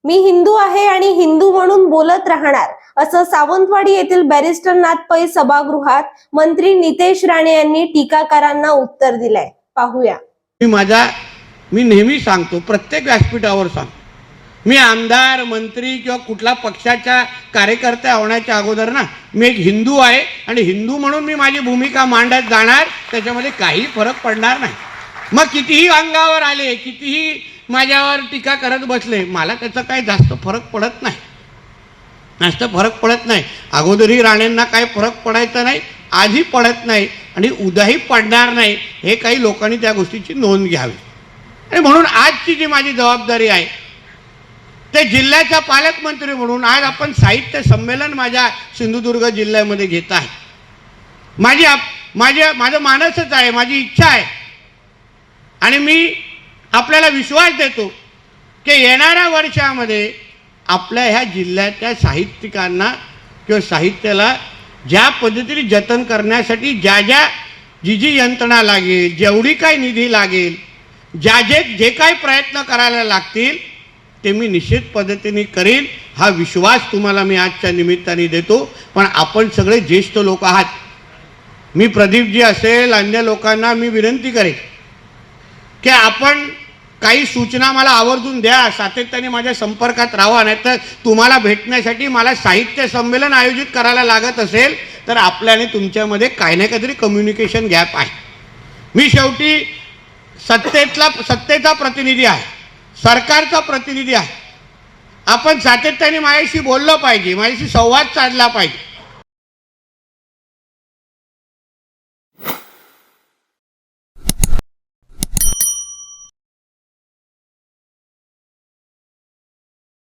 मी हिंदू आहे आणि हिंदू म्हणून बोलत राहणार, असं सावंतवाडी येथील बॅरिस्टर नाथ पै सभागृहात मंत्री नितेश राणे यांनी टीकाकारांना उत्तर दिलंय. पाहूया. मी नेहमी सांगतो, प्रत्येक व्यासपीठावर सांगतो, मी आमदार मंत्री किंवा कुठला पक्षाच्या कार्यकर्ता होण्याच्या अगोदर ना मी एक हिंदू आहे आणि हिंदू म्हणून मी माझी भूमिका मांडत जाणार, त्याच्यामध्ये काही फरक पडणार नाही. मग कितीही अंगावर आले, कितीही माझ्यावर टीका करत बसले, मला त्याचा काही जास्त फरक पडत नाही. अगोदरही राणेंना काही फरक पडायचा नाही, आधी पडत नाही आणि उद्याही पडणार नाही. हे काही लोकांनी त्या गोष्टीची नोंद घ्यावी. आणि म्हणून आजची जी माझी जबाबदारी आहे ते जिल्ह्याचा पालकमंत्री म्हणून आज आपण साहित्य संमेलन माझ्या सिंधुदुर्ग जिल्ह्यामध्ये घेत आहे. माझं मानसच आहे, माझी इच्छा आहे आणि मी आपल्याला विश्वास देतो की येणाऱ्या वर्षामध्ये आपल्या ह्या जिल्ह्याच्या साहित्यिकांना किंवा साहित्याला ज्या पद्धतीने जतन करण्यासाठी जी यंत्रणा लागेल, जेवढी काही निधी लागेल, जे काही प्रयत्न करायला लागतील ते मी निश्चित पद्धतीने करीन. हा विश्वास तुम्हाला मी आजच्या निमित्ताने देतो. पण आपण सगळे ज्येष्ठ लोक आहात. मी प्रदीपजी असेल, अन्य लोकांना मी विनंती करेन की आपण काही सूचना मला आवर्जून द्या, सातत्याने माझ्या संपर्कात राहा. नाहीतर तुम्हाला भेटण्यासाठी मला साहित्य संमेलन आयोजित करायला लागत असेल तर आपल्या आणि तुमच्यामध्ये काही ना काहीतरी कम्युनिकेशन गॅप आहे. मी शेवटी सत्तेचा प्रतिनिधी आहे, सरकारचा प्रतिनिधी आहे. आपण सातत्याने माझ्याशी बोललं पाहिजे, माझ्याशी संवाद साधला पाहिजे.